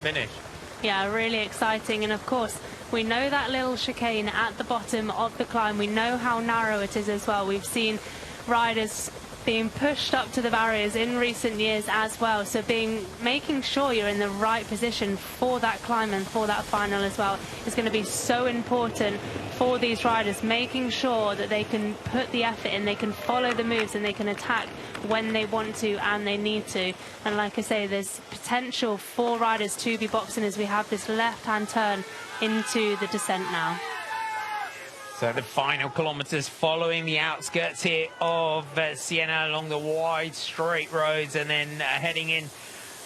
finish. Yeah, really exciting. And of course, we know that little chicane at the bottom of the climb. We know how narrow it is as well. We've seen riders being pushed up to the barriers in recent years as well. So making sure you're in the right position for that climb and for that final as well is going to be so important for these riders, making sure that they can put the effort in, they can follow the moves, and they can attack when they want to and they need to. And like I say, there's potential for riders to be boxing as we have this left-hand turn into the descent now. So the final kilometres following the outskirts here of Siena along the wide straight roads, and then heading in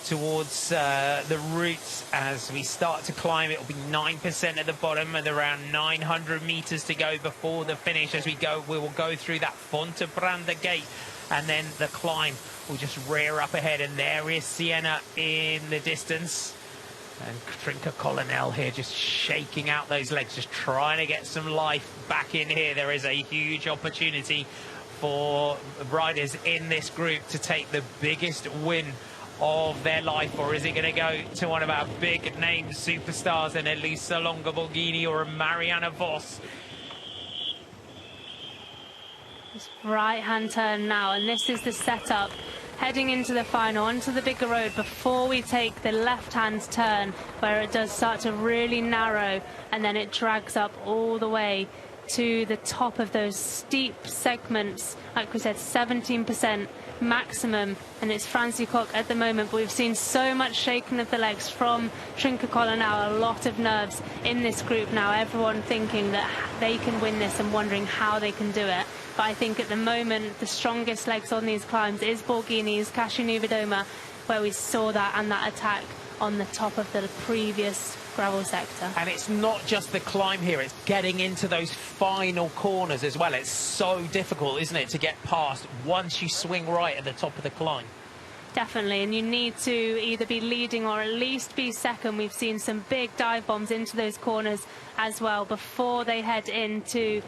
towards the routes as we start to climb. It will be 9% at the bottom and around 900 metres to go before the finish. As we will go through that Fontebranda gate, and then the climb will just rear up ahead, and there is Siena in the distance. And Trinca Colonel here just shaking out those legs, just trying to get some life back in here. There is a huge opportunity for riders in this group to take the biggest win of their life, or is it going to go to one of our big name superstars, an Elisa Longo-Borghini or a Mariana Vos? This right-hand turn now, and this is the setup heading into the final, onto the bigger road before we take the left-hand turn, where it does start to really narrow, and then it drags up all the way to the top of those steep segments. Like we said, 17% maximum, and it's Francie Koch at the moment, but we've seen so much shaking of the legs from Trinca Colonel, a lot of nerves in this group now, everyone thinking that they can win this and wondering how they can do it. But I think at the moment the strongest legs on these climbs is Borghini's Cascianuova-Doma, where we saw that, and that attack on the top of the previous gravel sector. And it's not just the climb here, it's getting into those final corners as well. It's so difficult, isn't it, to get past once you swing right at the top of the climb. Definitely, and you need to either be leading or at least be second. We've seen some big dive bombs into those corners as well before they head into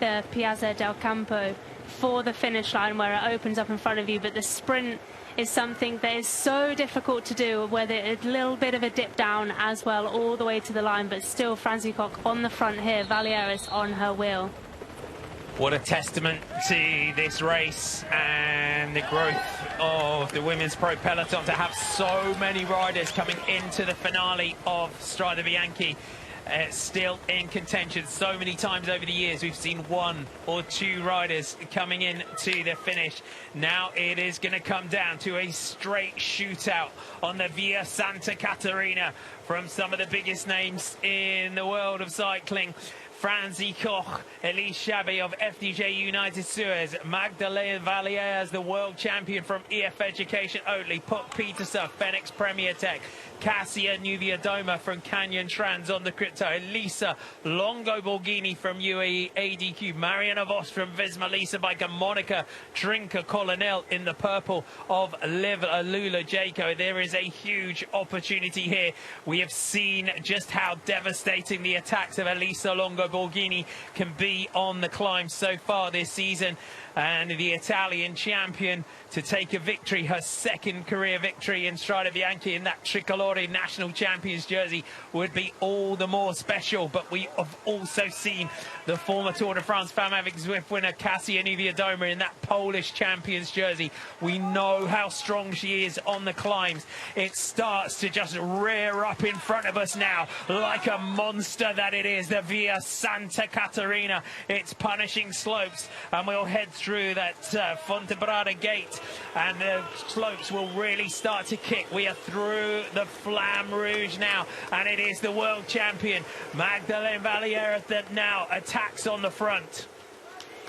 the Piazza del Campo for the finish line, where it opens up in front of you. But the sprint is something that is so difficult to do, where there's a little bit of a dip down as well all the way to the line, but still Francie Koch on the front here, Valieris on her wheel. What a testament to this race and the growth of the women's pro peloton to have so many riders coming into the finale of Strade Bianche. Still in contention. So many times over the years we've seen one or two riders coming in to the finish. Now it is going to come down to a straight shootout on the Via Santa Catarina from some of the biggest names in the world of cycling. Francie Koch, Elise Chabbey of FDJ United Suez, Magdalena Valliere, the world champion from EF Education Oatly, Puck Peterson, Phoenix Premier Tech, Cascianuova-Doma from Canyon Trans on the crypto, Elisa Longo-Borghini from UAE ADQ, Mariana Vos from Visma Lease Bike, and Monica Trinca Colonel in the purple of Lula Jaco. There is a huge opportunity here. We have seen just how devastating the attacks of Elisa Longo-Borghini can be on the climb so far this season, and the Italian champion to take a victory, her second career victory in Strade Bianche in that Tricolore national champions jersey, would be all the more special. But we have also seen the former Tour de France Famavic Zwift winner Cascianuova-Doma in that Polish champions jersey. We know how strong she is on the climbs. It starts to just rear up in front of us now like a monster that it is, the Via Santa Catarina. It's punishing slopes, and we'll head through that Fontebranda gate, and the slopes will really start to kick. We are through the Flamme Rouge now, and it is the world champion Magdalena Valliere that now attacks on the front.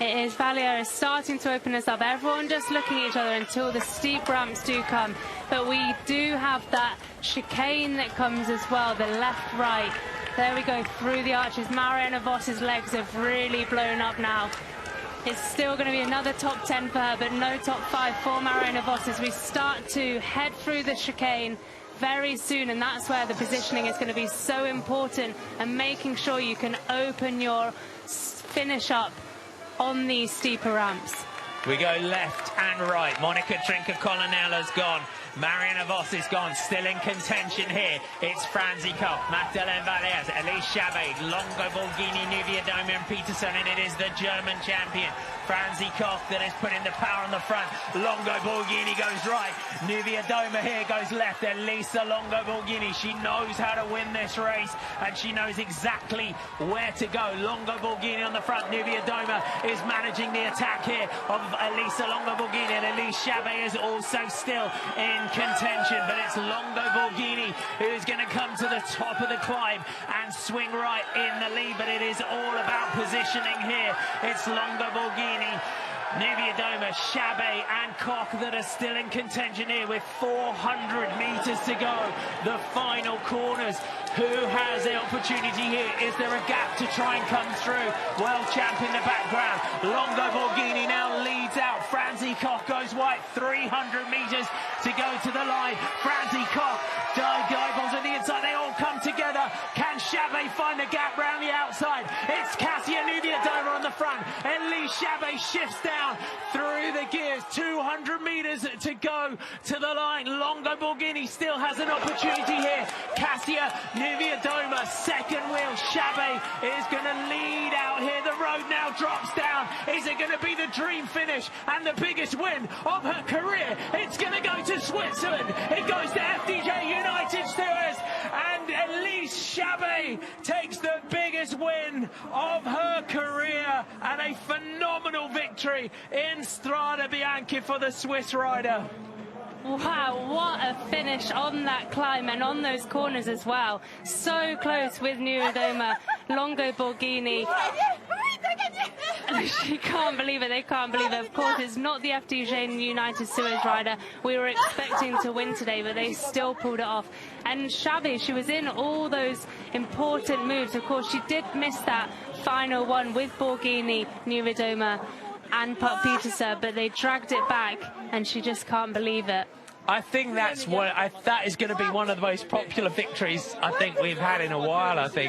It is Valliere starting to open us up. Everyone just looking at each other until the steep ramps do come. But we do have that chicane that comes as well, the left-right. There we go, through the arches. Mariana Vos's legs have really blown up now. It's still going to be another top 10 for her, but no top 5 for Mariana Vos as we start to head through the chicane very soon, and that's where the positioning is going to be so important, and making sure you can open your finish up on these steeper ramps. We go left and right. Monica Trinca Colonel has gone. Mariana Vos is gone, still in contention here. It's Franzi Koch, Magdalene Valles, Elise Chabet, Longo Borghini, Nuvia Doma and Peterson, and it is the German champion, Franzi Koch, that is putting the power on the front. Longo Borghini goes right, Nuvia Doma here goes left. Elisa Longo Borghini, she knows how to win this race, and she knows exactly where to go. Longo Borghini on the front, Nuvia Doma is managing the attack here of Elisa Longo Borghini, and Elise Chabet is also still in contention, but it's Longo Borghini who's going to come to the top of the climb and swing right in the lead, but it is all about positioning here. It's Longo Borghini, Nuvia Doma, Chabet and Koch that are still in contention here with 400 metres to go. The final corners. Who has the opportunity here? Is there a gap to try and come through? World champ in the background. Longo Borghini now leads out. Franzi Koch goes white. 300 metres to go to the line. Franzi Koch, Diagonals on the inside. They all come together. Can Chabet find the gap round the outside? It's Cassia Nuvia Doma on the front. Elise Chabet shifts down through the gears. 200 metres to go to the line. Longo Borghini still has an opportunity here. Cassia Nuvia Doma, second wheel. Chabet is going to lead out here. The road now drops down. Is it going to be the dream finish and the biggest win of her career? It's going to go to Switzerland. It goes to FDJ United Stewards, and Elise Chabet takes the biggest win of her career and a phenomenal victory in Strade Bianche for the Swiss rider. Wow, what a finish on that climb and on those corners as well. So close with Nuvia Doma, Longo Borghini. She can't believe it, they can't believe it. Of course, it's not the FDJ United Stewards rider we were expecting to win today, but they still pulled it off. And Chabet, she was in all those important moves. Of course, she did miss that final one with Borghini, Nuvia Doma and Puck Peterson, but they dragged it back, and she just can't believe it. I think that is going to be one of the most popular victories I think we've had in a while, I think.